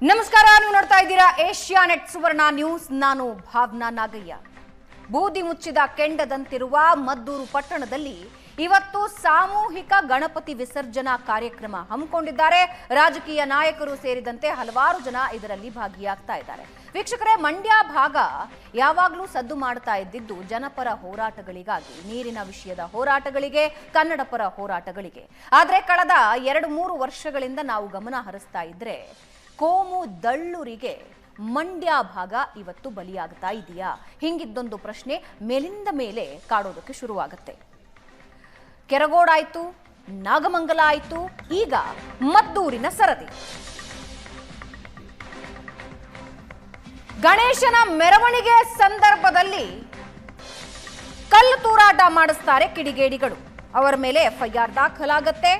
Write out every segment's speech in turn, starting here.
ನಮಸ್ಕಾರ, ನೀವು ನೋಡ್ತಾ ಇದ್ದೀರಾ ಏಷ್ಯಾನೆಟ್ ಸುವರ್ಣ ನ್ಯೂಸ್. ನಾನು ಭಾವನಾ ನಾಗಯ್ಯ. ಬೂದಿ ಮುಚ್ಚಿದ ಕೆಂಡದಂತಿರುವ ಮದ್ದೂರು ಪಟ್ಟಣದಲ್ಲಿ ಇವತ್ತು ಸಾಮೂಹಿಕ ಗಣಪತಿ ವಿಸರ್ಜನಾ ಕಾರ್ಯಕ್ರಮ ಹಮ್ಮಿಕೊಂಡಿದ್ದಾರೆ. ರಾಜಕೀಯ ನಾಯಕರು ಸೇರಿದಂತೆ ಹಲವಾರು ಜನ ಇದರಲ್ಲಿ ಭಾಗಿಯಾಗ್ತಾ ಇದ್ದಾರೆ. ವೀಕ್ಷಕರೇ, ಮಂಡ್ಯ ಭಾಗ ಯಾವಾಗಲೂ ಸದ್ದು ಮಾಡ್ತಾ ಇದ್ದಿದ್ದು ಜನಪರ ಹೋರಾಟಗಳಿಗಾಗಿ, ನೀರಿನ ವಿಷಯದ ಹೋರಾಟಗಳಿಗೆ, ಕನ್ನಡ ಪರ ಹೋರಾಟಗಳಿಗೆ. ಆದರೆ ಕಳೆದ 2-3 ವರ್ಷಗಳಿಂದ ನಾವು ಗಮನ ಹರಿಸ್ತಾ ಇದ್ರೆ ಕೋಮು ದಳ್ಳೂರಿಗೆ ಮಂಡ್ಯ ಭಾಗ ಇವತ್ತು ಬಲಿಯಾಗ್ತಾ ಇದೆಯಾ? ಹಿಂಗಿದ್ದೊಂದು ಪ್ರಶ್ನೆ ಮೇಲಿಂದ ಮೇಲೆ ಕಾಡೋದಕ್ಕೆ ಶುರುವಾಗುತ್ತೆ. ಕೆರಗೋಡಾಯ್ತು, ನಾಗಮಂಗಲ ಆಯ್ತು, ಈಗ ಮದ್ದೂರಿನ ಸರದಿ. ಗಣೇಶನ ಮೆರವಣಿಗೆ ಸಂದರ್ಭದಲ್ಲಿ ಕಲ್ಲು ತೂರಾಟ ಮಾಡಿಸ್ತಾರೆ ಕಿಡಿಗೇಡಿಗಳು. ಅವರ ಮೇಲೆ ಎಫ್ಐಆರ್ ದಾಖಲಾಗತ್ತೆ.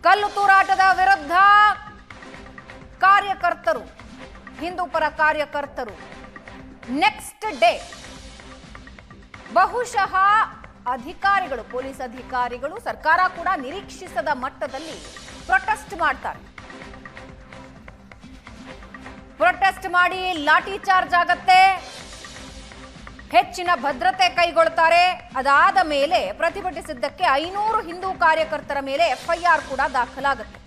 ಕಲ್ಲು ತೂರಾಟದ ವಿರುದ್ಧ ಕಾರ್ಯಕರ್ತರು, ಹಿಂದೂ ಪರ ಕಾರ್ಯಕರ್ತರು ನೆಕ್ಸ್ಟ್ ಡೇ ಬಹುಶಃ ಅಧಿಕಾರಿಗಳು, ಪೊಲೀಸ್ ಅಧಿಕಾರಿಗಳು, ಸರ್ಕಾರ ಕೂಡ ನಿರೀಕ್ಷಿಸದ ಮಟ್ಟದಲ್ಲಿ ಪ್ರೊಟೆಸ್ಟ್ ಮಾಡ್ತಾರೆ. ಪ್ರೊಟೆಸ್ಟ್ ಮಾಡಿ ಲಾಠಿ ಚಾರ್ಜ್ ಆಗತ್ತೆ, ಹೆಚ್ಚಿನ ಭದ್ರತೆ ಕೈಗೊಳ್ತಾರೆ. ಅದಾದ ಮೇಲೆ ಪ್ರತಿಭಟಿಸಿದ್ದಕ್ಕೆ 500 ಹಿಂದೂ ಕಾರ್ಯಕರ್ತರ ಮೇಲೆ ಎಫ್ಐಆರ್ ಕೂಡ ದಾಖಲಾಗುತ್ತೆ.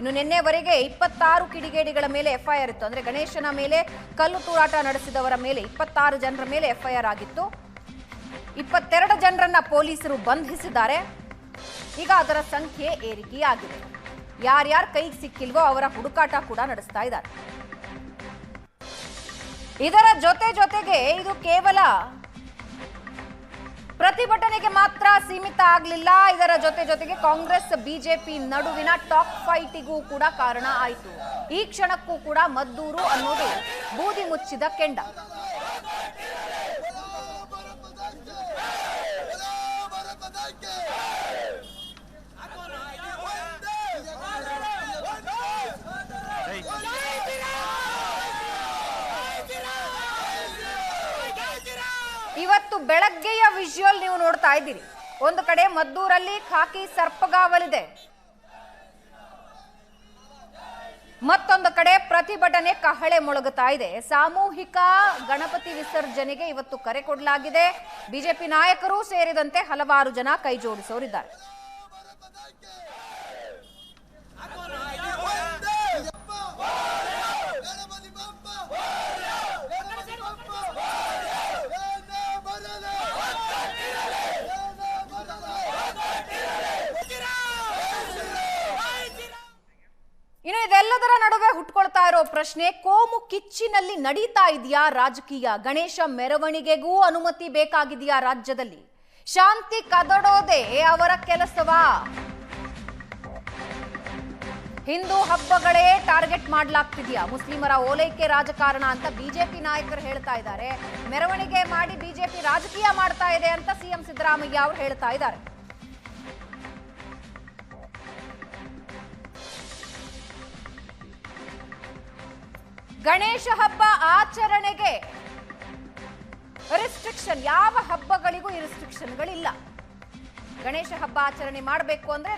ಇನ್ನು ನಿನ್ನೆವರೆಗೆ 26 ಕಿಡಿಗೇಡಿಗಳ ಮೇಲೆ ಎಫ್ಐಆರ್ ಇತ್ತು. ಅಂದ್ರೆ ಗಣೇಶನ ಮೇಲೆ ಕಲ್ಲು ತೂರಾಟ ನಡೆಸಿದವರ ಮೇಲೆ 26 ಜನರ ಮೇಲೆ ಎಫ್ಐಆರ್ ಆಗಿತ್ತು. 22 ಜನರನ್ನ ಪೊಲೀಸರು ಬಂಧಿಸಿದ್ದಾರೆ. ಈಗ ಅದರ ಸಂಖ್ಯೆ ಏರಿಕೆಯಾಗಿದೆ. ಯಾರ್ಯಾರು ಕೈಗೆ ಸಿಕ್ಕಿಲ್ವೋ ಅವರ ಹುಡುಕಾಟ ಕೂಡ ನಡೆಸ್ತಾ ಇದ್ದಾರೆ. ಇದರ ಜೊತೆಗೆ ಇದು ಕೇವಲ ಪ್ರತಿಭಟನೆಗೆ ಮಾತ್ರ ಸೀಮಿತ ಆಗಲಿಲ್ಲ. ಇದರ ಜೊತೆಗೆ ಕಾಂಗ್ರೆಸ್ ಬಿಜೆಪಿ ನಡುವಿನ ಟಾಕ್ ಫೈಟಿಗೂ ಕೂಡ ಕಾರಣ ಆಯಿತು. ಈ ಕ್ಷಣಕ್ಕೂ ಕೂಡ ಮದ್ದೂರು ಅನ್ನೋದು ಬೂದಿ ಮುಚ್ಚಿದ ಕೆಂಡ. ಇವತ್ತು ಬೆಳಗ್ಗೆಯ ವಿಜುವಲ್ ನೀವು ನೋಡ್ತಾ ಇದ್ದೀರಿ. ಒಂದು ಕಡೆ ಮದ್ದೂರಲ್ಲಿ ಖಾಕಿ ಸರ್ಪಗಾವಲಿದೆ, ಮತ್ತೊಂದು ಕಡೆ ಪ್ರತಿಭಟನೆ ಕಹಳೆ ಮೊಳಗುತ್ತಾ ಇದೆ. ಸಾಮೂಹಿಕ ಗಣಪತಿ ವಿಸರ್ಜನೆಗೆ ಇವತ್ತು ಕರೆ ಕೊಡಲಾಗಿದೆ. ಬಿಜೆಪಿ ನಾಯಕರು ಸೇರಿದಂತೆ ಹಲವಾರು ಜನ ಕೈ ಜೋಡಿಸೋರಿದ್ದಾರೆ. ಇನ್ನು ಇದೆಲ್ಲದರ ನಡುವೆ ಹುಟ್ಕೊಳ್ತಾ ಇರೋ ಪ್ರಶ್ನೆ, ಕೋಮು ಕಿಚ್ಚಿನಲ್ಲಿ ನಡೀತಾ ಇದೆಯಾ ರಾಜಕೀಯ? ಗಣೇಶ ಮೆರವಣಿಗೆಗೂ ಅನುಮತಿ ಬೇಕಾಗಿದೆಯಾ ರಾಜ್ಯದಲ್ಲಿ? ಶಾಂತಿ ಕದಡೋದೇ ಅವರ ಕೆಲಸವಾ? ಹಿಂದೂ ಹಬ್ಬಗಳೇ ಟಾರ್ಗೆಟ್ ಮಾಡಲಾಗ್ತಿದ್ಯಾ? ಮುಸ್ಲಿಮರ ಓಲೈಕೆ ರಾಜಕಾರಣ ಅಂತ ಬಿಜೆಪಿ ನಾಯಕರು ಹೇಳ್ತಾ ಇದ್ದಾರೆ. ಮೆರವಣಿಗೆ ಮಾಡಿ ಬಿಜೆಪಿ ರಾಜಕೀಯ ಮಾಡ್ತಾ ಇದೆ ಅಂತ ಸಿಎಂ ಸಿದ್ದರಾಮಯ್ಯ ಅವರು ಹೇಳ್ತಾ ಇದ್ದಾರೆ. ಗಣೇಶ ಹಬ್ಬ ಆಚರಣೆಗೆ ರೆಸ್ಟ್ರಿಕ್ಷನ್, ಯಾವ ಹಬ್ಬಗಳಿಗೂ ಈ ರೆಸ್ಟ್ರಿಕ್ಷನ್ಗಳಿಲ್ಲ. ಗಣೇಶ ಹಬ್ಬ ಆಚರಣೆ ಮಾಡಬೇಕು ಅಂದ್ರೆ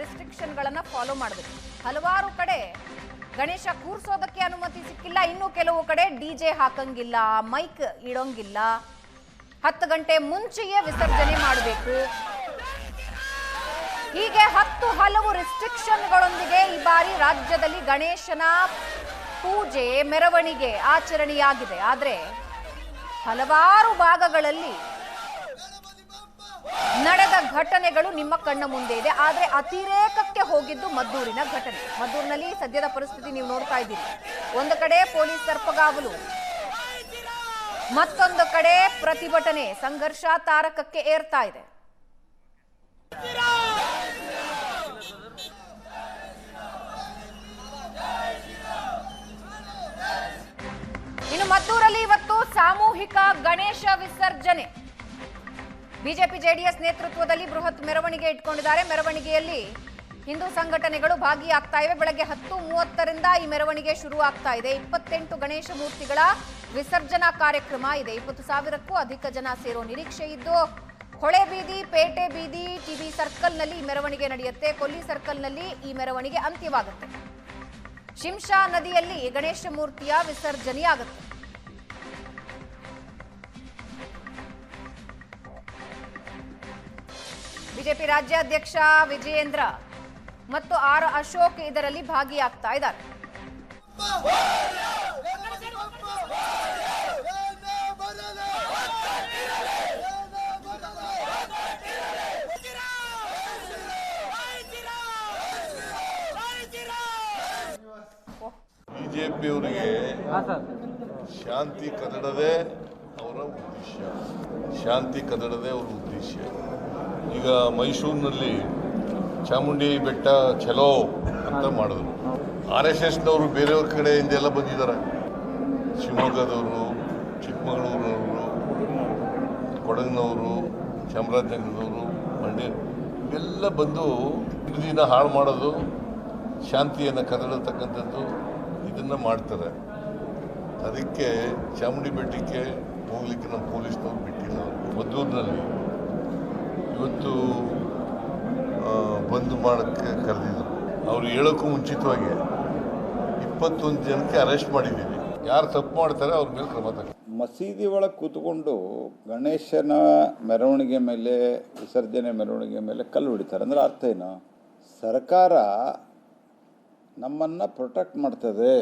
ರೆಸ್ಟ್ರಿಕ್ಷನ್ಗಳನ್ನ ಫಾಲೋ ಮಾಡಬೇಕು. ಹಲವಾರು ಕಡೆ ಗಣೇಶ ಕೂರ್ಸೋದಕ್ಕೆ ಅನುಮತಿ ಸಿಕ್ಕಿಲ್ಲ. ಇನ್ನು ಕೆಲವು ಕಡೆ ಡಿಜೆ ಹಾಕಂಗಿಲ್ಲ, ಮೈಕ್ ಇಡೋಂಗಿಲ್ಲ, 10 ಗಂಟೆ ಮುಂಚೆಯೇ ವಿಸರ್ಜನೆ ಮಾಡಬೇಕು. ಹೀಗೆ 10 ಹಲವು ರೆಸ್ಟ್ರಿಕ್ಷನ್ಗಳೊಂದಿಗೆ ಈ ಬಾರಿ ರಾಜ್ಯದಲ್ಲಿ ಗಣೇಶನ ಪೂಜೆ, ಮೆರವಣಿಗೆ ಆಚರಣೆಯಾಗಿದೆ. ಆದರೆ ಹಲವಾರು ಭಾಗಗಳಲ್ಲಿ ನಡೆದ ಘಟನೆಗಳು ನಿಮ್ಮ ಕಣ್ಣ ಮುಂದೆ ಇದೆ. ಆದರೆ ಅತಿರೇಕಕ್ಕೆ ಹೋಗಿದ್ದು ಮದ್ದೂರಿನ ಘಟನೆ. ಮದ್ದೂರಿನಲ್ಲಿ ಸದ್ಯದ ಪರಿಸ್ಥಿತಿ ನೀವು ನೋಡ್ತಾ ಇದ್ದೀರಿ. ಒಂದು ಕಡೆ ಪೊಲೀಸ್ ಸರ್ಪಗಾವಲು, ಮತ್ತೊಂದು ಕಡೆ ಪ್ರತಿಭಟನೆ, ಸಂಘರ್ಷ ತಾರಕಕ್ಕೆ ಏರ್ತಾ ಇದೆ. ಇನ್ನು ಮದ್ದೂರಲ್ಲಿ ಇವತ್ತು ಸಾಮೂಹಿಕ ಗಣೇಶ ವಿಸರ್ಜನೆ. ಬಿಜೆಪಿ ಜೆಡಿಎಸ್ ನೇತೃತ್ವದಲ್ಲಿ ಬೃಹತ್ ಮೆರವಣಿಗೆ ಇಟ್ಕೊಂಡಿದ್ದಾರೆ. ಮೆರವಣಿಗೆಯಲ್ಲಿ ಹಿಂದೂ ಸಂಘಟನೆಗಳು ಭಾಗಿಯಾಗ್ತಾ ಇವೆ. ಬೆಳಗ್ಗೆ 10:30ರಿಂದ ಈ ಮೆರವಣಿಗೆ ಶುರು ಆಗ್ತಾ ಇದೆ. 28 ಗಣೇಶ ಮೂರ್ತಿಗಳ ವಿಸರ್ಜನಾ ಕಾರ್ಯಕ್ರಮ ಇದೆ. 20,000ಕ್ಕೂ ಅಧಿಕ ಜನ ಸೇರೋ ನಿರೀಕ್ಷೆ ಇದ್ದು ಹೊಳೆ ಬೀದಿ, ಪೇಟೆ ಬೀದಿ, ಟಿಬಿ ಸರ್ಕಲ್ನಲ್ಲಿ ಈ ಮೆರವಣಿಗೆ ನಡೆಯುತ್ತೆ. ಕೊಲ್ಲಿ ಸರ್ಕಲ್ನಲ್ಲಿ ಈ ಮೆರವಣಿಗೆ ಅಂತ್ಯವಾಗುತ್ತೆ. ಶಿಂಷಾ ನದಿಯಲ್ಲಿ ಗಣೇಶ ಮೂರ್ತಿಯ ವಿಸರ್ಜನೆಯಾಗುತ್ತೆ. ಬಿಜೆಪಿ ರಾಜ್ಯಾಧ್ಯಕ್ಷ ವಿಜಯೇಂದ್ರ ಮತ್ತು ಆರ್ ಅಶೋಕ್ ಇದರಲ್ಲಿ ಭಾಗಿಯಾಗ್ತಾ ಇದ್ದಾರೆ. ಬಿಜೆಪಿಯವರಿಗೆ ಶಾಂತಿ ಕದಡದೆ ಅವರ ಉದ್ದೇಶ, ಶಾಂತಿ ಕದಡದೆ ಅವರ ಉದ್ದೇಶ. ಈಗ ಮೈಸೂರಿನಲ್ಲಿ ಚಾಮುಂಡಿ ಬೆಟ್ಟ ಚಲೋ ಅಂತ ಮಾಡಿದ್ರು. RSSನವರು ಬೇರೆಯವ್ರ ಕಡೆಯಿಂದೆಲ್ಲ ಬಂದಿದ್ದಾರೆ. ಶಿವಮೊಗ್ಗದವರು, ಚಿಕ್ಕಮಗಳೂರಿನವರು, ಕೊಡಗಿನವರು, ಚಾಮರಾಜನಗರದವರು, ಮಂಡ್ಯ ಇವೆಲ್ಲ ಬಂದು ದಿನ ಹಾಳು ಮಾಡೋದು, ಶಾಂತಿಯನ್ನು ಕದಡತಕ್ಕಂಥದ್ದು ಇದನ್ನು ಮಾಡ್ತಾರೆ. ಅದಕ್ಕೆ ಚಾಮುಂಡಿ ಬೆಟ್ಟಕ್ಕೆ ಹೋಗ್ಲಿಕ್ಕೆ ನಮ್ಮ ಪೊಲೀಸ್ನವ್ರು ಬಿಟ್ಟಿಲ್ಲ. ಮದ್ದೂರಿನಲ್ಲಿ ಇವತ್ತು ಬಂದ್ ಮಾಡೋಕ್ಕೆ ಕರೆದಿದ್ರು. ಅವರು ಹೇಳೋಕ್ಕೂ ಮುಂಚಿತವಾಗಿ 21 ಜನಕ್ಕೆ ಅರೆಸ್ಟ್ ಮಾಡಿದ್ದೀವಿ. ಯಾರು ತಪ್ಪು ಮಾಡ್ತಾರೆ ಅವ್ರ ಮೇಲೆ ಕ್ರಮ ತಗೊಳ್ಳಿ. ಮಸೀದಿ ಒಳಗೆ ಕೂತ್ಕೊಂಡು ಗಣೇಶನ ಮೆರವಣಿಗೆ ಮೇಲೆ, ವಿಸರ್ಜನೆ ಮೆರವಣಿಗೆ ಮೇಲೆ ಕಲ್ಲು ಹೊಡಿತಾರೆ. ಅಂದರೆ ಅರ್ಥ ಏನು? ಸರ್ಕಾರ ನಮ್ಮನ್ನು ಪ್ರೊಟೆಕ್ಟ್ ಮಾಡ್ತದೆ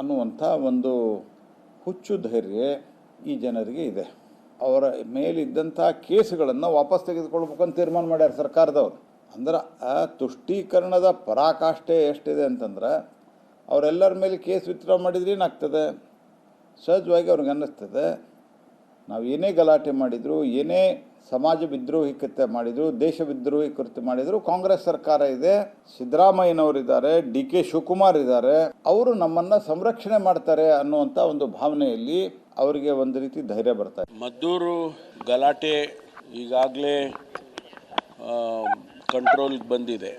ಅನ್ನುವಂಥ ಒಂದು ಹುಚ್ಚು ಧೈರ್ಯ ಈ ಜನರಿಗೆ ಇದೆ. ಅವರ ಮೇಲಿದ್ದಂಥ ಕೇಸುಗಳನ್ನು ವಾಪಸ್ ತೆಗೆದುಕೊಳ್ಬೇಕಂತ ತೀರ್ಮಾನ ಮಾಡ್ಯಾರ ಸರ್ಕಾರದವರು. ಅಂದ್ರೆ ಆ ತುಷ್ಟೀಕರಣದ ಪರಾಕಾಷ್ಠೆ ಎಷ್ಟಿದೆ ಅಂತಂದ್ರೆ, ಅವರೆಲ್ಲರ ಮೇಲೆ ಕೇಸ್ ವಿತ್ಡ್ರಾ ಮಾಡಿದ್ರೆ ಏನಾಗ್ತದೆ? ಸಹಜವಾಗಿ ಅವ್ರಿಗೆ ಅನ್ನಿಸ್ತದೆ, ನಾವು ಏನೇ ಗಲಾಟೆ ಮಾಡಿದ್ರು, ಏನೇ ಸಮಾಜ ವಿದ್ರೋಹಿ ಕೃತ್ಯ ಮಾಡಿದ್ರು, ದೇಶ ವಿದ್ರೋಹಿ ಕೃತ್ಯ ಮಾಡಿದ್ರು, ಕಾಂಗ್ರೆಸ್ ಸರ್ಕಾರ ಇದೆ, ಸಿದ್ದರಾಮಯ್ಯನವರಿದ್ದಾರೆ, DK ಶಿವಕುಮಾರ್ ಇದ್ದಾರೆ, ಅವರು ನಮ್ಮನ್ನು ಸಂರಕ್ಷಣೆ ಮಾಡ್ತಾರೆ ಅನ್ನುವಂಥ ಒಂದು ಭಾವನೆಯಲ್ಲಿ ಅವರಿಗೆ ಒಂದು ರೀತಿ ಧೈರ್ಯ ಬರ್ತಾರೆ. ಮದ್ದೂರು ಗಲಾಟೆ ಈಗಾಗಲೇ ಕಂಟ್ರೋಲ್ಗೆ ಬಂದಿದೆ.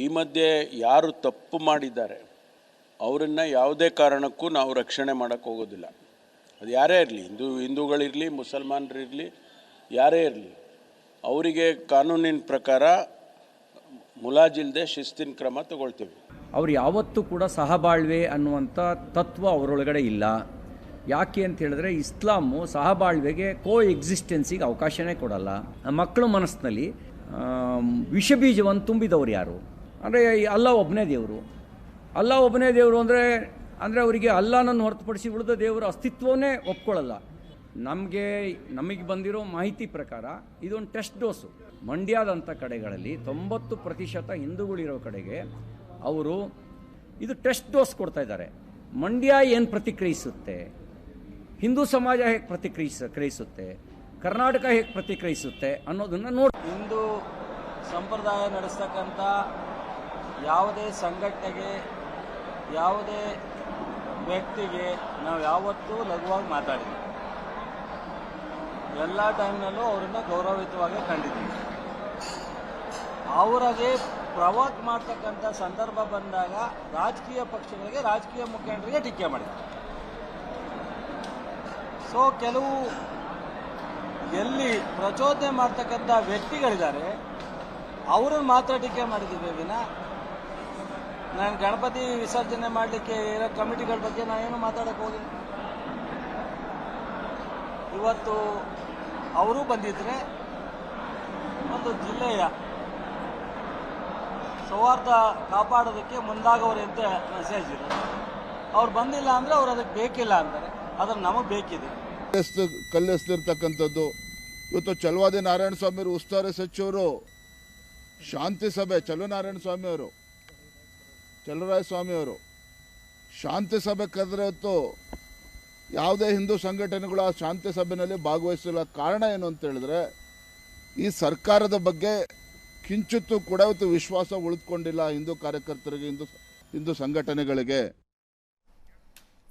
ಈ ಮಧ್ಯೆ ಯಾರು ತಪ್ಪು ಮಾಡಿದ್ದಾರೆ ಅವರನ್ನು ಯಾವುದೇ ಕಾರಣಕ್ಕೂ ನಾವು ರಕ್ಷಣೆ ಮಾಡೋಕ್ಕೆ ಹೋಗೋದಿಲ್ಲ. ಅದು ಯಾರೇ ಇರಲಿ, ಹಿಂದೂಗಳಿರಲಿ, ಮುಸಲ್ಮಾನರಿರಲಿ, ಯಾರೇ ಇರಲಿ, ಅವರಿಗೆ ಕಾನೂನಿನ ಪ್ರಕಾರ ಮುಲಾಜಿಲ್ಲದೆ ಶಿಸ್ತಿನ ಕ್ರಮ ತಗೊಳ್ತೀವಿ. ಅವ್ರು ಯಾವತ್ತೂ ಕೂಡ ಸಹಬಾಳ್ವೆ ಅನ್ನುವಂಥ ತತ್ವ ಅವರೊಳಗಡೆ ಇಲ್ಲ. ಯಾಕೆ ಅಂತ ಹೇಳಿದ್ರೆ, ಇಸ್ಲಾಮು ಸಹಬಾಳ್ವೆಗೆ ಎಕ್ಸಿಸ್ಟೆನ್ಸಿಗೆ ಅವಕಾಶನೇ ಕೊಡಲ್ಲ. ಮಕ್ಕಳ ಮನಸ್ಸಿನಲ್ಲಿ ವಿಷಬೀಜವನ್ನು ತುಂಬಿದವರು ಯಾರು ಅಂದರೆ ಅಲ್ಲ ಒಬ್ಬನೇ ದೇವರು. ಅಲ್ಲ ಒಬ್ಬನೇ ದೇವರು ಅಂದರೆ ಅವರಿಗೆ ಅಲ್ಲಾನನ್ನು ಹೊರತುಪಡಿಸಿ ಉಳಿದ ದೇವರ ಅಸ್ತಿತ್ವವನ್ನೇ ಒಪ್ಕೊಳ್ಳಲ್ಲ. ನಮಗೆ ಬಂದಿರೋ ಮಾಹಿತಿ ಪ್ರಕಾರ ಇದೊಂದು ಟೆಸ್ಟ್ ಡೋಸು. ಮಂಡ್ಯದಂಥ ಕಡೆಗಳಲ್ಲಿ 90% ಹಿಂದೂಗಳಿರೋ ಕಡೆಗೆ ಅವರು ಇದು ಟೆಸ್ಟ್ ಡೋಸ್ ಕೊಡ್ತಾ ಇದ್ದಾರೆ. ಮಂಡ್ಯ ಏನು ಪ್ರತಿಕ್ರಿಯಿಸುತ್ತೆ, ಹಿಂದೂ ಸಮಾಜ ಹೇಗೆ ಪ್ರತಿಕ್ರಿಯಿಸುತ್ತೆ, ಕರ್ನಾಟಕ ಹೇಗೆ ಪ್ರತಿಕ್ರಿಯಿಸುತ್ತೆ ಅನ್ನೋದನ್ನು ನೋಡಿ. ಹಿಂದೂ ಸಂಪ್ರದಾಯ ನಡೆಸ್ತಕ್ಕಂಥ ಯಾವುದೇ ಸಂಘಟನೆಗೆ, ಯಾವುದೇ ವ್ಯಕ್ತಿಗೆ ನಾವು ಯಾವತ್ತೂ ಲಘುವಾಗಿ ಮಾತಾಡಿದ್ವಿ. ಎಲ್ಲ ಟೈಮ್ನಲ್ಲೂ ಅವರನ್ನು ಗೌರವಯುತವಾಗಿ ಕಂಡಿದ್ದೀವಿ. ಅವರಿಗೆ ಪ್ರವೋಕ್ ಮಾಡ್ತಕ್ಕಂಥ ಸಂದರ್ಭ ಬಂದಾಗ ರಾಜಕೀಯ ಪಕ್ಷಗಳಿಗೆ, ರಾಜಕೀಯ ಮುಖಂಡರಿಗೆ ಟೀಕೆ ಮಾಡಿದ್ದಾರೆ. ಸೊ ಕೆಲವು ಎಲ್ಲಿ ಪ್ರಚೋದನೆ ಮಾಡ್ತಕ್ಕಂಥ ವ್ಯಕ್ತಿಗಳಿದ್ದಾರೆ ಅವರನ್ನು ಮಾತ್ರ ಟೀಕೆ ಮಾಡಿದ್ದೀವಿ ವಿನ ನಾನು ಗಣಪತಿ ವಿಸರ್ಜನೆ ಮಾಡಲಿಕ್ಕೆ ಇರೋ ಕಮಿಟಿಗಳ ಬಗ್ಗೆ ನಾವೇನು ಮಾತಾಡೋಕ್ಕೆ ಹೋಗಿಲ್ಲ. ಇವತ್ತು ಅವರು ಬಂದಿದ್ರೆ ಒಂದು ಜಿಲ್ಲೆಯ ಸೌಹಾರ್ದ ಕಾಪಾಡೋದಕ್ಕೆ ಮುಂದಾಗವ್ರೆ ಅಂತ ಮೆಸೇಜ್ ಇದೆ. ಅವ್ರು ಬಂದಿಲ್ಲ ಅಂದರೆ ಅವ್ರು ಅದಕ್ಕೆ ಬೇಕಿಲ್ಲ ಅಂತಾರೆ, ಆದರೆ ನಮಗೆ ಬೇಕಿದೆ. ಕಲ್ಲೆಸ್ತಿರ್ತಕ್ಕಂಥದ್ದು ಇವತ್ತು ಚಲವಾದಿ ನಾರಾಯಣ ಸ್ವಾಮಿ ಉಸ್ತುವಾರಿ ಸಚಿವರು ಶಾಂತಿ ಸಭೆ, ಚಲುನಾರಾಯಣ ಸ್ವಾಮಿಯವರು, ಚಲುವರಾಯ ಸ್ವಾಮಿಯವರು ಶಾಂತಿ ಸಭೆ ಕರೆದ್ರೆ ಇವತ್ತು ಯಾವುದೇ ಹಿಂದೂ ಸಂಘಟನೆಗಳು ಆ ಶಾಂತಿ ಸಭೆಯಲ್ಲಿ ಭಾಗವಹಿಸಿಲ್ಲ. ಕಾರಣ ಏನು ಅಂತ ಹೇಳಿದ್ರೆ, ಈ ಸರ್ಕಾರದ ಬಗ್ಗೆ ಕಿಂಚಿತ್ತೂ ಕೂಡ ಇವತ್ತು ವಿಶ್ವಾಸ ಉಳಿದುಕೊಂಡಿಲ್ಲ ಹಿಂದೂ ಕಾರ್ಯಕರ್ತರಿಗೆ, ಹಿಂದೂ ಸಂಘಟನೆಗಳಿಗೆ.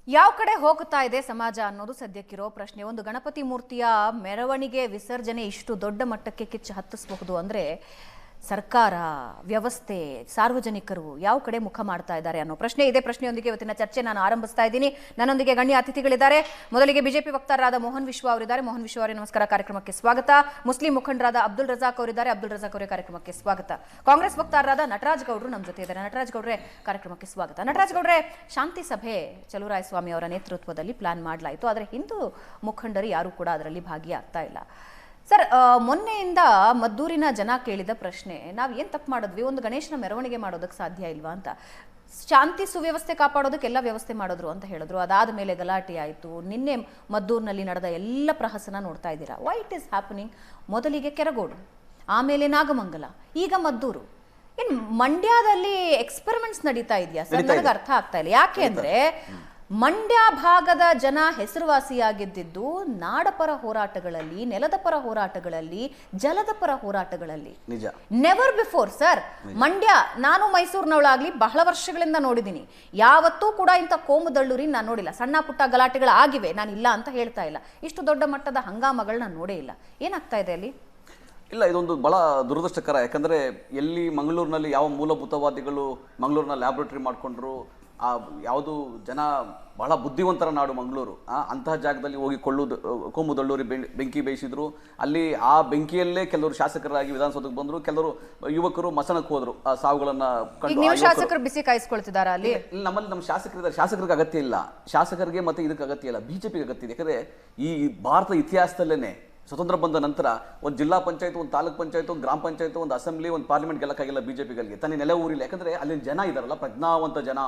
ಯಾವ ಕಡೆ ಹೋಗ್ತಾ ಇದೆ ಸಮಾಜ ಅನ್ನೋದು ಸದ್ಯಕ್ಕಿರೋ ಪ್ರಶ್ನೆ. ಒಂದು ಗಣಪತಿ ಮೂರ್ತಿಯ ಮೆರವಣಿಗೆ ವಿಸರ್ಜನೆ ಇಷ್ಟು ದೊಡ್ಡ ಮಟ್ಟಕ್ಕೆ ಕಿಚ್ಚು ಹತ್ತಿಸಬಹುದು ಅಂದ್ರೆ ಸರ್ಕಾರ, ವ್ಯವಸ್ಥೆ, ಸಾರ್ವಜನಿಕರು ಯಾವ ಕಡೆ ಮುಖ ಮಾಡ್ತಾ ಇದ್ದಾರೆ ಅನ್ನೋ ಪ್ರಶ್ನೆ ಇದೆ. ಪ್ರಶ್ನೆಯೊಂದಿಗೆ ಇವತ್ತಿನ ಚರ್ಚೆ ನಾನು ಆರಂಭಿಸ್ತಾ ಇದ್ದೀನಿ. ನನ್ನೊಂದಿಗೆ ಗಣ್ಯ ಅತಿಥಿಗಳಿದ್ದಾರೆ. ಮೊದಲಿಗೆ ಬಿಜೆಪಿ ವಕ್ತಾರರಾದ ಮೋಹನ್ ವಿಶ್ವ ಅವರಿದ್ದಾರೆ. ಮೋಹನ್ ವಿಶ್ವ ಅವರೇ ನಮಸ್ಕಾರ, ಕಾರ್ಯಕ್ರಮಕ್ಕೆ ಸ್ವಾಗತ. ಮುಸ್ಲಿಂ ಮುಖಂಡರಾದ ಅಬ್ದುಲ್ ರಜಾಕ್ ಅವರಿದ್ದಾರೆ. ಅಬ್ದುಲ್ ರಜಾಕ್ ಅವರೇ ಕಾರ್ಯಕ್ರಮಕ್ಕೆ ಸ್ವಾಗತ. ಕಾಂಗ್ರೆಸ್ ವಕ್ತಾರರಾದ ನಟರಾಜ್ ಗೌಡ್ರು ನಮ್ಮ ಜೊತೆ ಇದ್ದಾರೆ. ನಟರಾಜ್ ಗೌಡ್ರೆ ಕಾರ್ಯಕ್ರಮಕ್ಕೆ ಸ್ವಾಗತ. ನಟರಾಜ್ ಗೌಡ್ರೆ, ಶಾಂತಿ ಸಭೆ ಚಲುವರಾಯಸ್ವಾಮಿ ಅವರ ನೇತೃತ್ವದಲ್ಲಿ ಪ್ಲಾನ್ ಮಾಡಲಾಯಿತು, ಆದರೆ ಹಿಂದೂ ಮುಖಂಡರು ಯಾರು ಕೂಡ ಅದರಲ್ಲಿ ಭಾಗಿಯಾಗ್ತಾ ಇಲ್ಲ. ಸರ್, ಮೊನ್ನೆಯಿಂದ ಮದ್ದೂರಿನ ಜನ ಕೇಳಿದ ಪ್ರಶ್ನೆ, ನಾವು ಏನು ತಪ್ಪು ಮಾಡಿದ್ವಿ, ಒಂದು ಗಣೇಶನ ಮೆರವಣಿಗೆ ಮಾಡೋದಕ್ಕೆ ಸಾಧ್ಯ ಇಲ್ವಾ ಅಂತ. ಶಾಂತಿ ಸುವ್ಯವಸ್ಥೆ ಕಾಪಾಡೋದಕ್ಕೆ ಎಲ್ಲ ವ್ಯವಸ್ಥೆ ಮಾಡಿದ್ರು ಅಂತ ಹೇಳಿದ್ರು. ಅದಾದ ಮೇಲೆ ಗಲಾಟೆ ಆಯಿತು. ನಿನ್ನೆ ಮದ್ದೂರಿನಲ್ಲಿ ನಡೆದ ಎಲ್ಲ ಪ್ರಹಸನ ನೋಡ್ತಾ ಇದ್ದೀರಾ. Why it is happening? ಮೊದಲಿಗೆ ಕೆರಗೋಡು, ಆಮೇಲೆ ನಾಗಮಂಗಲ, ಈಗ ಮದ್ದೂರು. ಇನ್ನು ಮಂಡ್ಯದಲ್ಲಿ ಎಕ್ಸ್ಪೆರಿಮೆಂಟ್ಸ್ ನಡೀತಾ ಇದೆಯಾ ಸರ್? ನನಗೆ ಅರ್ಥ ಆಗ್ತಾ ಇಲ್ಲ. ಯಾಕೆ ಅಂದ್ರೆ ಮಂಡ್ಯ ಭಾಗದ ಜನ ಹೆಸರುವಾಸಿಯಾಗಿದ್ದು ನಾಡಪರ ಹೋರಾಟಗಳಲ್ಲಿ, ನೆಲದ ಪರ ಹೋರಾಟಗಳಲ್ಲಿ, ಜಲದ ಪರ ಹೋರಾಟಗಳಲ್ಲಿ. ನಿಜ, ನೆವರ್ ಬಿಫೋರ್ ಸರ್. ಮಂಡ್ಯ, ನಾನು ಮೈಸೂರಿನವಳಾಗ್ಲಿ ಬಹಳ ವರ್ಷಗಳಿಂದ ನೋಡಿದ್ದೀನಿ. ಯಾವತ್ತೂ ಕೂಡ ಇಂಥ ಕೋಮು ದಳ್ಳೂರಿ ನಾನು ನೋಡಿಲ್ಲ. ಸಣ್ಣ ಪುಟ್ಟ ಗಲಾಟೆಗಳಾಗಿವೆ, ನಾನು ಇಲ್ಲ ಅಂತ ಹೇಳ್ತಾ ಇಲ್ಲ. ಇಷ್ಟು ದೊಡ್ಡ ಮಟ್ಟದ ಹಂಗಾಮಗಳು ನಾನು ನೋಡೇ ಇಲ್ಲ. ಏನಾಗ್ತಾ ಇದೆ ಅಲ್ಲಿ? ಇಲ್ಲ, ಇದೊಂದು ಬಹಳ ದುರದೃಷ್ಟಕರ. ಯಾಕಂದರೆ ಎಲ್ಲಿ ಮಂಗಳೂರಿನಲ್ಲಿ ಯಾವ ಮೂಲಭೂತವಾದಿಗಳು ಮಂಗಳೂರಿನ ಲ್ಯಾಬ್ರೇಟರಿ ಮಾಡಿಕೊಂಡ್ರು, ಯಾವುದು ಜನ ಬಹಳ ಬುದ್ಧಿವಂತರ ನಾಡು ಮಂಗಳೂರು, ಅಂತಹ ಜಾಗದಲ್ಲಿ ಹೋಗಿ ಕೋಮು ದಳ್ಳೂರಿ ಬೆಂಕಿ ಬೇಯಿಸಿದ್ರು. ಅಲ್ಲಿ ಆ ಬೆಂಕಿಯಲ್ಲೇ ಕೆಲವರು ಶಾಸಕರಾಗಿ ವಿಧಾನಸೌಧಕ್ಕೆ ಬಂದರು, ಕೆಲವರು ಯುವಕರು ಮಸಣಕ್ಕೆ ಹೋದ್ರು. ಆ ಸಾವುಗಳನ್ನ ಕಂಡು ಶಾಸಕರು ಬಿಸಿ ಕಾಯಿಸ್ಕೊಳ್ತಿದ್ದಾರೆ ಅಲ್ಲಿ. ನಮ್ಮಲ್ಲಿ ನಮ್ಮ ಶಾಸಕರಿದ್ದಾರೆ. ಶಾಸಕರಿಗೆ ಅಗತ್ಯ ಇಲ್ಲ, ಶಾಸಕರಿಗೆ ಮತ್ತೆ ಇದಕ್ಕೆ ಅಗತ್ಯ ಇಲ್ಲ, ಬಿಜೆಪಿಗೆ ಅಗತ್ಯ ಇದೆ. ಯಾಕಂದ್ರೆ ಈ ಭಾರತದ ಇತಿಹಾಸದಲ್ಲೇನೆ ಸ್ವತಂತ್ರ ಬಂದ ನಂತರ ಒಂದು ಜಿಲ್ಲಾ ಪಂಚಾಯತ್, ಒಂದು ತಾಲೂಕ್ ಪಂಚಾಯತ್, ಒಂದು ಗ್ರಾಮ ಪಂಚಾಯತ್, ಒಂದು ಅಸೆಂಬ್ಲಿ, ಒಂದು ಪಾರ್ಲಿಮೆಂಟ್ ಗೆಲ್ಲಕ್ಕಾಗಿಲ್ಲ ಬಿಜೆಪಿಗಳಿಗೆ. ತನ್ನ ನೆಲೆ ಊರಿಲ್ಲ. ಯಾಕಂದ್ರೆ ಅಲ್ಲಿ ಜನ ಇದಾರಲ್ಲ, ಪ್ರಜ್ಞಾವಂತ ಜನ,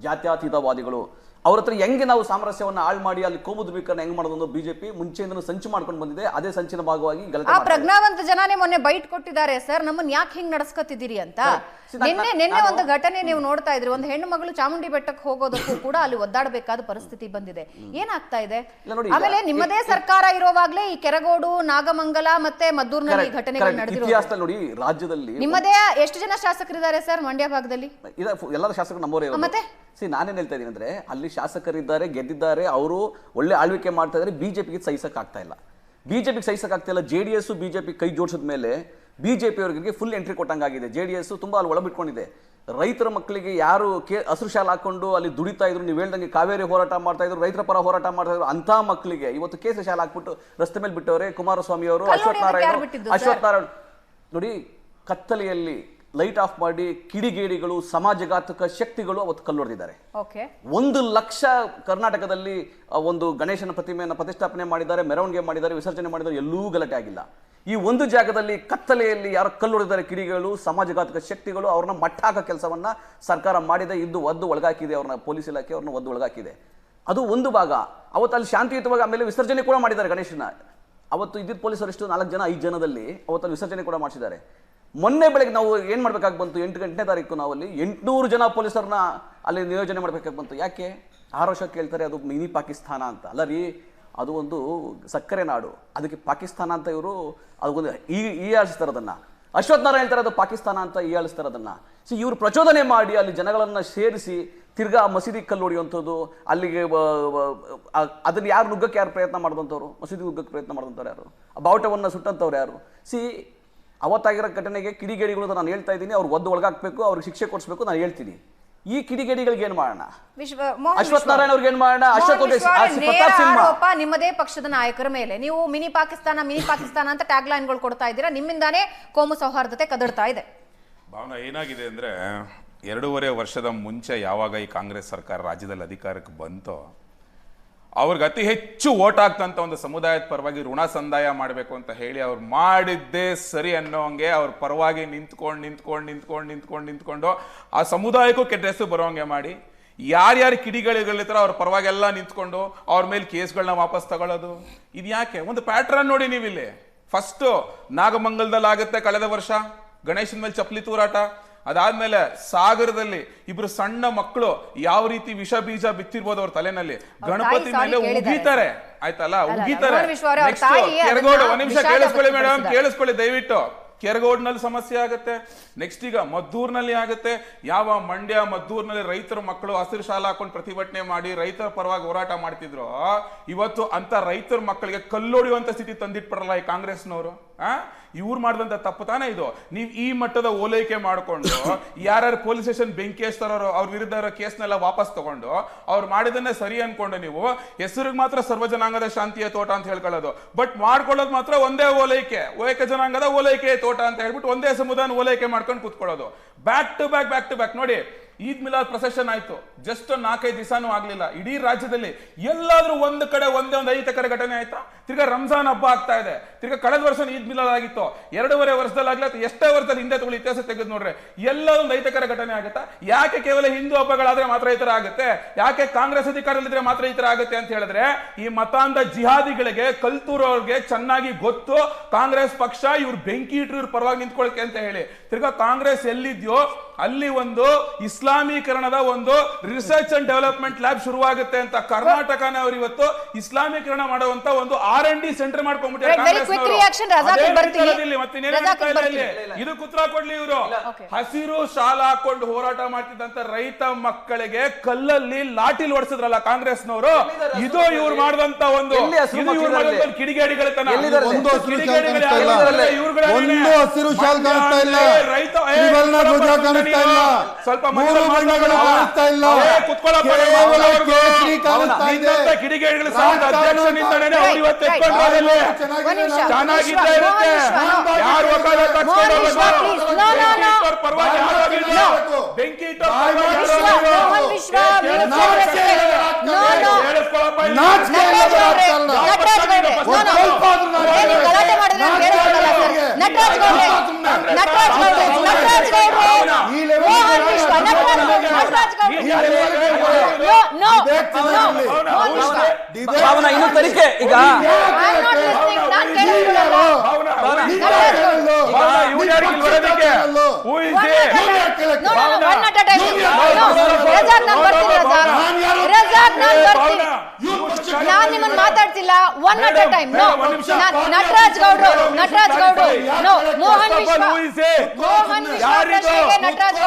ಜಾತ್ಯತೀತವಾದಿಗಳು. ಅವ್ರ ಹತ್ರ ಹೆಂಗೆ ನಾವು ಸಾಮರಸ್ಯವನ್ನು ಹಾಳು ಮಾಡಿ ಅಲ್ಲಿ ಕೋಮು ಧ್ರುವೀಕರಣ ಹೆಂಗ್ ಮಾಡೋದು ಬಿಜೆಪಿ ಮುಂಚೆಯಿಂದ ಸಂಚು ಮಾಡ್ಕೊಂಡು ಬಂದಿದೆ. ಅದೇ ಸಂಚಿನ ಭಾಗವಾಗಿ ಆ ಪ್ರಜ್ಞಾವಂತ ಜನನೇ ಮೊನ್ನೆ ಬೈಟ್ ಕೊಟ್ಟಿದ್ದಾರೆ ಸರ್, ನಮ್ಮನ್ನ ಯಾಕೆ ಹಿಂಗ್ ನಡೆಸ್ಕೊತಿದ್ದೀರಿ ಅಂತ. ನಿನ್ನೆ ಒಂದು ಘಟನೆ ನೀವು ನೋಡ್ತಾ ಇದ್ರಿ. ಒಂದು ಹೆಣ್ಣು ಮಗಳು ಚಾಮುಂಡಿ ಬೆಟ್ಟಕ್ಕೆ ಹೋಗೋದಕ್ಕೂ ಕೂಡ ಅಲ್ಲಿ ಒದ್ದಾಡಬೇಕಾದ ಪರಿಸ್ಥಿತಿ ಬಂದಿದೆ. ಏನಾಗ್ತಾ ಇದೆ? ಆಮೇಲೆ ನಿಮ್ಮದೇ ಸರ್ಕಾರ ಇರುವಾಗ್ಲೇ ಈ ಕೆರಗೋಡು, ನಾಗಮಂಗಲ ಮತ್ತೆ ಮದ್ದೂರಿನಲ್ಲಿ ಘಟನೆಗಳು ನಡೆದಿರೋದು ನೋಡಿ. ರಾಜ್ಯದಲ್ಲಿ ನಿಮ್ಮದೇ ಎಷ್ಟು ಜನ ಶಾಸಕರಿದ್ದಾರೆ ಸರ್ ಮಂಡ್ಯ ಭಾಗದಲ್ಲಿ? ಎಲ್ಲರ ಶಾಸಕರು ನಮ್ಮವರೇ. ಮತ್ತೆ ನಾನೇನ್ ಹೇಳ್ತಾ ಇದೀನಿ ಅಂದ್ರೆ, ಅಲ್ಲಿ ಶಾಸಕರಿದ್ದಾರೆ, ಗೆದ್ದಿದ್ದಾರೆ, ಅವರು ಒಳ್ಳೆ ಆಳ್ವಿಕೆ ಮಾಡ್ತಾ ಇದ್ದಾರೆ. ಬಿಜೆಪಿಗೆ ಸಹಿಸಕ್ ಆಗ್ತಾ ಇಲ್ಲ. ಬಿಜೆಪಿಗೆ ಸಹಿಸಕ್ ಆಗ್ತಾ ಇಲ್ಲ. JDS ಬಿಜೆಪಿ ಕೈ ಜೋಡಿಸಿದ ಮೇಲೆ ಬಿಜೆಪಿ ಅವರಿಗೆ ಫುಲ್ ಎಂಟ್ರಿ ಕೊಟ್ಟಂಗಾಗಿದೆ. JDS ತುಂಬಾ ಅಲ್ಲಿ ಒಳಬಿಟ್ಕೊಂಡಿದೆ. ರೈತರ ಮಕ್ಕಳಿಗೆ ಯಾರು ಹಸಿರು ಶಾಲೆ ಹಾಕೊಂಡು ಅಲ್ಲಿ ದುಡಿತಾ ಇದ್ರು, ನೀವು ಹೇಳ್ದಂಗೆ ಕಾವೇರಿ ಹೋರಾಟ ಮಾಡ್ತಾ ಇದ್ರು, ರೈತರ ಪರ ಹೋರಾಟ ಮಾಡ್ತಾ ಇದ್ರು, ಅಂತ ಮಕ್ಕಳಿಗೆ ಇವತ್ತು ಕೇಸರಿ ಶಾಲೆ ಹಾಕ್ಬಿಟ್ಟು ರಸ್ತೆ ಮೇಲೆ ಬಿಟ್ಟವ್ರೆ. ಕುಮಾರಸ್ವಾಮಿ ಅವರು, ಅಶ್ವಥ್ ನಾರಾಯಣ ನೋಡಿ, ಕತ್ತಲೆಯಲ್ಲಿ ಲೈಟ್ ಆಫ್ ಮಾಡಿ ಕಿಡಿಗೇಡಿಗಳು, ಸಮಾಜಘಾತಕ ಶಕ್ತಿಗಳು ಅವತ್ತು ಕಲ್ಲೊಡೆದಿದ್ದಾರೆ. 1 ಲಕ್ಷ ಕರ್ನಾಟಕದಲ್ಲಿ ಒಂದು ಗಣೇಶನ ಪ್ರತಿಮೆಯನ್ನು ಪ್ರತಿಷ್ಠಾಪನೆ ಮಾಡಿದ್ದಾರೆ, ಮೆರವಣಿಗೆ ಮಾಡಿದ್ದಾರೆ, ವಿಸರ್ಜನೆ ಮಾಡಿದ್ದಾರೆ, ಎಲ್ಲೂ ಗಲಾಟೆ ಆಗಿಲ್ಲ. ಈ ಒಂದು ಜಾಗದಲ್ಲಿ ಕತ್ತಲೆಯಲ್ಲಿ ಯಾರು ಕಲ್ಲೊಡೆದಿದ್ದಾರೆ ಕಿಡಿಗಳು, ಸಮಾಜಘಾತಕ ಶಕ್ತಿಗಳು, ಅವ್ರನ್ನ ಮಟ್ಟ ಹಾಕೋ ಕೆಲಸವನ್ನ ಸರ್ಕಾರ ಮಾಡಿದೆ. ಇದ್ದು ಒದ್ದು ಒಳಗಾಕಿದೆ, ಅವ್ರನ್ನ ಪೊಲೀಸ್ ಇಲಾಖೆ ಅವ್ರನ್ನ ಒದ್ದು ಒಳಗಾಕಿದೆ. ಅದು ಒಂದು ಭಾಗ. ಅವತ್ತು ಅಲ್ಲಿ ಶಾಂತಿಯುತವಾಗಿ ಆಮೇಲೆ ವಿಸರ್ಜನೆ ಕೂಡ ಮಾಡಿದ್ದಾರೆ ಗಣೇಶನ. ಅವತ್ತು ಇದ್ದಿದ್ದ ಪೊಲೀಸರು ಎಷ್ಟು 4 ಜನ 5 ಜನದಲ್ಲಿ ಅವತ್ತಲ್ಲಿ ವಿಸರ್ಜನೆ ಕೂಡ ಮಾಡಿಸಿದ್ದಾರೆ. ಮೊನ್ನೆ ಬೆಳಗ್ಗೆ ನಾವು ಏನು ಮಾಡಬೇಕಾಗಿ ಬಂತು, 8ನೇ ತಾರೀಕು ನಾವಲ್ಲಿ 800 ಜನ ಪೊಲೀಸರನ್ನ ಅಲ್ಲಿ ನಿಯೋಜನೆ ಮಾಡಬೇಕಾಗಿ ಬಂತು. ಯಾಕೆ? 6 ವರ್ಷ ಕೇಳ್ತಾರೆ ಅದು ಮಿನಿ ಪಾಕಿಸ್ತಾನ ಅಂತ. ಅಲ್ಲ ರೀ, ಅದು ಒಂದು ಸಕ್ಕರೆ ನಾಡು, ಅದಕ್ಕೆ ಪಾಕಿಸ್ತಾನ ಅಂತ ಇವರು ಅದಕ್ಕೊಂದು ಹೀಯಾಳಿಸ್ತಾರೆ ಅದನ್ನ. ಅಶ್ವಥ್ ನಾರಾಯಣ ಹೇಳ್ತಾರೆ ಅದು ಪಾಕಿಸ್ತಾನ ಅಂತ ಹೀಯಾಳಿಸ್ತಾರೆ ಅದನ್ನ. ಇವರು ಪ್ರಚೋದನೆ ಮಾಡಿ ಅಲ್ಲಿ ಜನಗಳನ್ನ ಸೇರಿಸಿ ತಿರ್ಗಾ ಮಸೀದಿ ಕಲ್ಲು ಹೊಡೆಯುವಂಥದ್ದು, ಅಲ್ಲಿಗೆ ಅದನ್ನ ಯಾರು ನುಗ್ಗಕ್ಕೆ ಯಾರು ಪ್ರಯತ್ನ ಮಾಡಿದಂಥವ್ರು, ಮಸೀದಿ ನುಗ್ಗಕ್ಕೆ ಪ್ರಯತ್ನ ಮಾಡಿದಂಥವ್ರು ಯಾರು, ಬಾವುಟವನ್ನು ಸುಟ್ಟಂಥವ್ರು ಯಾರು? ಅವತ್ತಾಗಿರೋ ಘಟನೆಗೆ ಕಿಡಿಗೇಡಿಗಳು ಅಂತ ನಾನು ಹೇಳ್ತಾ ಇದ್ದೀನಿ. ಅವ್ರು ಒದ್ದು ಒಳಗಾಕ್ಬೇಕು, ಅವ್ರಿಗೆ ಶಿಕ್ಷೆ ಕೊಡಿಸ್ಬೇಕು ನಾನು ಹೇಳ್ತೀನಿ. ಈ ಕಿಡಿಗೇಡಿಗಳಿಗೆ ಏನ್ ಮಾಡೋಣ? ಅಶ್ವಥ್ ನಾರಾಯಣ ಅವ್ರಿಗೆ ಏನ್ ಮಾಡೋಣ? ನಿಮ್ಮದೇ ಪಕ್ಷದ ನಾಯಕರ ಮೇಲೆ ನೀವು ಮಿನಿ ಪಾಕಿಸ್ತಾನ ಅಂತ ಟ್ಯಾಗ್ ಲೈನ್ಗಳು ಕೊಡ್ತಾ ಇದ್ದೀರಾ. ನಿಮ್ಮಿಂದಾನೇ ಕೋಮು ಸೌಹಾರ್ದತೆ ಕದಡ್ತಾ ಇದೆ. ಭಾವನಾ, ಏನಾಗಿದೆ ಅಂದ್ರೆ 2.5 ವರ್ಷದ ಮುಂಚೆ ಯಾವಾಗ ಈ ಕಾಂಗ್ರೆಸ್ ಸರ್ಕಾರ ರಾಜ್ಯದಲ್ಲಿ ಅಧಿಕಾರಕ್ಕೆ ಬಂತೋ, ಅವ್ರಿಗೆ ಅತಿ ಹೆಚ್ಚು ಓಟ್ ಆಗ್ತಂತ ಒಂದು ಸಮುದಾಯದ ಪರವಾಗಿ ಋಣ ಸಂದಾಯ ಮಾಡಬೇಕು ಅಂತ ಹೇಳಿ ಅವ್ರು ಮಾಡಿದ್ದೇ ಸರಿ ಅನ್ನೋಂಗೆ ಅವ್ರ ಪರವಾಗಿ ನಿಂತ್ಕೊಂಡು ಆ ಸಮುದಾಯಕ್ಕೂ ಕೆಟ್ಟ ಹೆಸರು ಬರೋಂಗೆ ಮಾಡಿ, ಯಾರ್ಯಾರು ಕಿಡಿಗಳಿರ್ತಾರೋ ಅವ್ರ ಪರವಾಗೆಲ್ಲ ನಿಂತ್ಕೊಂಡು ಅವ್ರ ಮೇಲೆ ಕೇಸ್ಗಳನ್ನ ವಾಪಸ್ ತಗೊಳ್ಳೋದು. ಇದು ಯಾಕೆ? ಒಂದು ಪ್ಯಾಟ್ರನ್ ನೋಡಿ ನೀವಿಲ್ಲಿ. ಫಸ್ಟ್ ನಾಗಮಂಗಲದಲ್ಲಿ ಆಗುತ್ತೆ ಕಳೆದ ವರ್ಷ ಗಣೇಶನ ಮೇಲೆ ಚಪ್ಪಲಿ ತೂರಾಟ. ಅದಾದ್ಮೇಲೆ ಸಾಗರದಲ್ಲಿ 2 ಸಣ್ಣ ಮಕ್ಕಳು ಯಾವ ರೀತಿ ವಿಷ ಬೀಜ ಬಿತ್ತಿರ್ಬೋದು ಅವ್ರ ತಲೆನಲ್ಲಿ, ಗಣಪತಿ ಮೇಲೆ ಉಗಿತಾರೆ. ಆಯ್ತಲ್ಲ, ಉಗಿತಾರೆ. ಕೆರಗೋಡು, 1 ನಿಮಿಷ ಕೇಳಿಸ್ಕೊಳ್ಳಿ ಮೇಡಮ್, ಕೇಳಿಸ್ಕೊಳ್ಳಿ ದಯವಿಟ್ಟು. ಕೆರಗೋಡ್ನಲ್ಲಿ ಸಮಸ್ಯೆ ಆಗುತ್ತೆ. ನೆಕ್ಸ್ಟ್ ಈಗ ಮದ್ದೂರ್ನಲ್ಲಿ ಆಗುತ್ತೆ. ಯಾವ ಮಂಡ್ಯ ಮದ್ದೂರ್ನಲ್ಲಿ ರೈತರ ಮಕ್ಕಳು ಹಸಿರು ಶಾಲೆ ಹಾಕೊಂಡು ಪ್ರತಿಭಟನೆ ಮಾಡಿ ರೈತರ ಪರವಾಗಿ ಹೋರಾಟ ಮಾಡ್ತಿದ್ರು, ಇವತ್ತು ಅಂತ ರೈತರ ಮಕ್ಕಳಿಗೆ ಕಲ್ಲೊಡೆಯುವಂತ ಸ್ಥಿತಿ ತಂದಿಟ್ಬಿಡಲ್ಲ ಈ ಕಾಂಗ್ರೆಸ್ನವರು. ಇವ್ರು ಮಾಡಿದಂತ ತಪ್ಪು ತಾನೇ ಇದು. ನೀವು ಈ ಮಟ್ಟದ ಓಲೈಕೆ ಮಾಡಿಕೊಂಡು ಯಾರ್ಯಾರು ಪೊಲೀಸ್ ಸ್ಟೇಷನ್ ಬೆಂಕಿ ಹಚ್ತಾರೋ ಅವ್ರ ವಿರುದ್ಧ ಇರೋ ಕೇಸ್ನೆಲ್ಲ ವಾಪಸ್ ತಗೊಂಡು ಅವ್ರು ಮಾಡಿದನ್ನೇ ಸರಿ ಅನ್ಕೊಂಡು ನೀವು ಹೆಸರಿಗೆ ಮಾತ್ರ ಸರ್ವಜನಾಂಗದ ಶಾಂತಿಯ ತೋಟ ಅಂತ ಹೇಳ್ಕೊಳ್ಳೋದು, ಬಟ್ ಮಾಡ್ಕೊಳ್ಳೋದು ಮಾತ್ರ ಒಂದೇ ಓಲೈಕೆ, ಏಕ ಜನಾಂಗದ ಓಲೈಕೆ ತೋಟ ಅಂತ ಹೇಳ್ಬಿಟ್ಟು ಒಂದೇ ಸಮುದಾಯ ಓಲೈಕೆ ಮಾಡ್ಕೊಂಡು ಕೂತ್ಕೊಳ್ಳೋದು. ಬ್ಯಾಕ್ ಟು ಬ್ಯಾಕ್ ನೋಡಿ, ಈದ್ ಮಿಲಾದ್ ಪ್ರೊಸೆಷನ್ ಆಯ್ತು, ಜಸ್ಟ್ 4-5 ದಿವಸನೂ ಆಗ್ಲಿಲ್ಲ, ಇಡೀ ರಾಜ್ಯದಲ್ಲಿ ಎಲ್ಲಾದ್ರೂ ಒಂದು ಕಡೆ ಒಂದೇ ಒಂದು ಅಹಿತಕರ ಘಟನೆ ಆಯ್ತಾ? ತಿರ್ಗಾ ರಂಜಾನ್ ಹಬ್ಬ ಆಗ್ತಾ ಇದೆ, ತಿರ್ಗಾ ಕಳೆದ ವರ್ಷ ಈದ್ ಮಿಲಾದ್ ಆಗಿತ್ತು, 2.5 ವರ್ಷದಲ್ಲಿ ಆಗ್ಲಿ ಅಥವಾ ಎಷ್ಟೇ ವರ್ಷದಲ್ಲಿ ಹಿಂದೆ ತಗೊಳ್ಳಿ ಇತಿಹಾಸ ತೆಗೆದು ನೋಡ್ರೆ ಎಲ್ಲದೊಂದು ಅಹಿತಕರ ಘಟನೆ ಆಗುತ್ತಾ? ಯಾಕೆ ಕೇವಲ ಹಿಂದೂ ಹಬ್ಬಗಳಾದ್ರೆ ಮಾತ್ರ ಈ ತರ ಆಗುತ್ತೆ? ಯಾಕೆ ಕಾಂಗ್ರೆಸ್ ಅಧಿಕಾರದಲ್ಲಿದ್ರೆ ಮಾತ್ರ ಈ ತರ ಆಗುತ್ತೆ ಅಂತ ಹೇಳಿದ್ರೆ, ಈ ಮತಾಂಧ ಜಿಹಾದಿಗಳಿಗೆ ಕಲ್ತೂರವ್ರಿಗೆ ಚೆನ್ನಾಗಿ ಗೊತ್ತು ಕಾಂಗ್ರೆಸ್ ಪಕ್ಷ ಇವ್ರು ಬೆಂಕಿ ಇಟ್ರು ಇವ್ರ ಪರವಾಗಿ ನಿಂತ್ಕೊಳಕ್ಕೆ ಅಂತ ಹೇಳಿ. ತಿರ್ಗಾ ಕಾಂಗ್ರೆಸ್ ಎಲ್ಲಿದ್ಯೋ ಅಲ್ಲಿ ಒಂದು ಇಸ್ಲಾಮೀಕರಣದ ಒಂದು ರಿಸರ್ಚ್ ಅಂಡ್ ಡೆವಲಪ್ಮೆಂಟ್ ಲ್ಯಾಬ್ ಶುರುವಾಗುತ್ತೆ ಅಂತ ಕರ್ನಾಟಕನ ಅವರು ಇವತ್ತು ಇಸ್ಲಾಮೀಕರಣ ಮಾಡುವಂತ ಒಂದು R&D ಸೆಂಟರ್ ಮಾಡ್ಕೊಂಡ್ಬಿಟ್ಟಿದ್ದಾರೆ. ಇದು ಕುತ್ರ ಕೊಡ್ಲಿ ಇವರು ಹಸಿರು ಶಾಲಾ ಹಾಕೊಂಡು ಹೋರಾಟ ಮಾಡ್ತಿದ್ದಂತ ರೈತ ಮಕ್ಕಳಿಗೆ ಕಲ್ಲಲ್ಲಿ ಲಾಟಿಲ್ ಹೊಡ್ಸಿದ್ರಲ್ಲ ಕಾಂಗ್ರೆಸ್ನವರು, ಇದು ಇವ್ರು ಮಾಡಿದಂತ ಒಂದು ಕಿಡಿಗೇಡಿಗಳತನ. ಸ್ವಲ್ಪ ಕಿಡಿಗೇಡಿಗಳು ಅಧ್ಯಕ್ಷನಿಂದನೇ ಅವ್ರು ಇವತ್ತು ಚೆನ್ನಾಗಿದ್ದೇ ಇರುತ್ತೆ. ಯಾರು ವಕಾಲತ್ ಬೆಂಕಿ ಭಾವನಾ ಇನ್ನು ತನಿಖೆ ಈಗ ನಾನ್ ನಿಮ್ಮನ್ನ ಮಾತಾಡ್ತಿಲ್ಲ. One at a time. Nataraj ಗೌಡ್ರು ನೋ ಮೋಹನ್ ವಿಶ್ವ ಪ್ರಶ್ನೆಗೆ ನಟರಾಜ್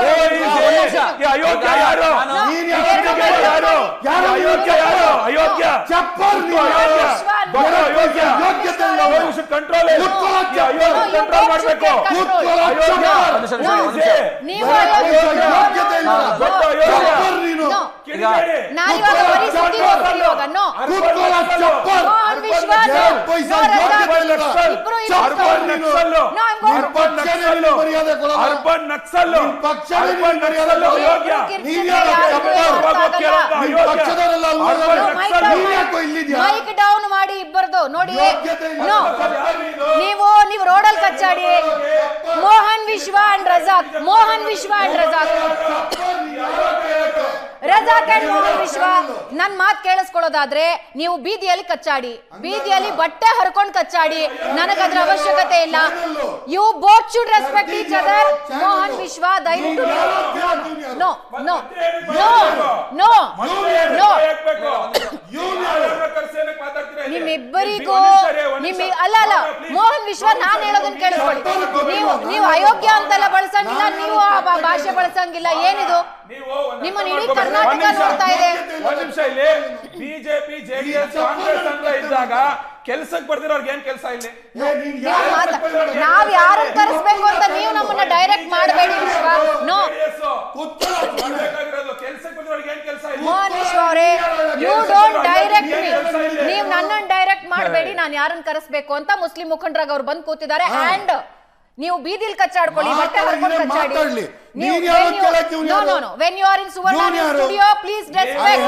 ಮೈಕ್ ಡೌನ್ ಮಾಡಿ ಇಬ್ಬರದು ನೋಡಿ. ನೀವು ರೋಡಲ್ಲಿ ಕಚ್ಚಾಡಿ ಮೋಹನ್ ವಿಶ್ವ ಅಂಡ್ ರಜಾಕ್ ಅಂಡ್ ಮೋಹನ್ ವಿಶ್ವ ನನ್ ಮಾತ್ ಕೇಳಿಸ್ಕೊಳ್ಳೋದಾದ್ರೆ ನೀವು ಬೀದಿಯಲ್ಲಿ ಕಚ್ಚಾಡಿ, ಬೀದಿಯಲ್ಲಿ ಬಟ್ಟೆ ಹರ್ಕೊಂಡು ಕಚ್ಚಾಡಿ, ನನಗದ್ರ ಅವಶ್ಯಕತೆ ಇಲ್ಲ. You both should respect each other. Mohan Vishwa ದಯವಿಟ್ಟು no no no no no ನಿಮ್ಮಿಬ್ಬರಿಗೂ ಅಲ್ಲ ಮೋಹನ್ ವಿಶ್ವ ನಾನ್ ಹೇಳೋದನ್ನ ಕೇಳಿಸ್ಕೊಳ್ಳಿ. ನೀವು ಅಯೋಗ್ಯ ಅಂತೆಲ್ಲ ಬಳಸಂಗಿಲ್ಲ, ನೀವು ಆ ಭಾಷೆ ಬಳಸಂಗಿಲ್ಲ. ಏನಿದು ನಿಮ್ಮನ್ನ ಇಡೀ ಕರ್ನಾಟಕ ನೋಡ್ತಾ ಇದೆ. ಒಂದ್ ನಿಮಿಷ ಇಲ್ಲಿ ಬಿಜೆಪಿ ಜೆಡಿಎಸ್ ಕಾಂಗ್ರೆಸ್ ಅಂತ ಇದ್ದಾಗ ಕೆಲ್ಸಕ್ಕೆ ಬರ್ದಿರೋರ್ಗೆ ಏನ್ ಕೆಲಸ ಇಲ್ಲಿ? ನಾವ್ ಯಾರನ್ನ ಕರೆಸ್ಬೇಕು ಅಂತ ನೀವು ನಮ್ಮನ್ನ ಡೈರೆಕ್ಟ್ ಮಾಡಬೇಡಿ ವಿಶ್ವ. ನೋ ಮೋಹನ್ ವಿಶ್ವ ಅವರೇ, ಯು ಡೋಂಟ್ ಡೈರೆಕ್ಟ್ ಮೀ. ನೀವು ನನ್ನನ್ನು ಡೈರೆಕ್ಟ್ ಮಾಡಬೇಡಿ ನಾನು ಯಾರನ್ನ ಕರೆಸ್ಬೇಕು ಅಂತ. ಮುಸ್ಲಿಂ ಮುಖಂಡರಾಗ ಅವ್ರು ಬಂದು ಕೂತಿದ್ದಾರೆ. ಅಂಡ್ ನೀವು ಬೀದಿಲ್ ಕಚ್ಚಾಡ್ಕೊಳ್ಳಿ, ಬಟ್ಟೆ ಹರ್ಕೊಂಡು ಕಚ್ಚಾಡಿ. When you are in Suvarna studio please respect.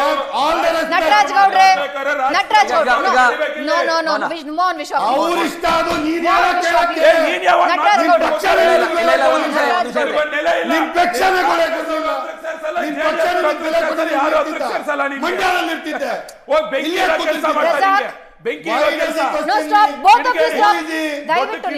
Nataraj ಗೌಡ್ರೆ no no no Mohan Vishwa Nataraj ಗೌಡ್ರೆ no stop both of you stop. ದಯವಿಟ್ಟು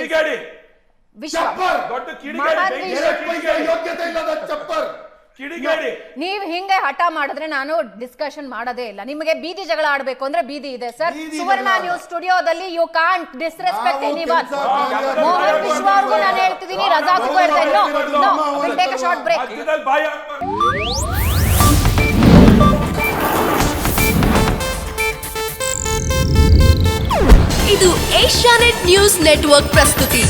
ನೀವ್ ಹಿಂಗೆ ಹಠ ಮಾಡಿದ್ರೆ ನಾನು ಡಿಸ್ಕಷನ್ ಮಾಡೋದೇ ಇಲ್ಲ. ನಿಮಗೆ ಬೀದಿ ಜಗಳ ಆಡ್ಬೇಕು ಅಂದ್ರೆ ಬೀದಿ ಇದೆ ಸರ್. ಸುವರ್ಣ ನ್ಯೂಸ್ ಸ್ಟುಡಿಯೋದಲ್ಲಿ you can't disrespect anyone. Mohan Vishwa ಅವ್ರಿಗೂ ನಾನು ಹೇಳ್ತಿದ್ದೀನಿ, ರಜಾಕ್ಗೂ ಹೇಳ್ತಾ ಇದ್ದೀನಿ. No will take a short break. ಇದು ಏಷ್ಯಾನೆಟ್ ನ್ಯೂಸ್ ನೆಟ್ವರ್ಕ್ ಪ್ರಸ್ತುತಿ.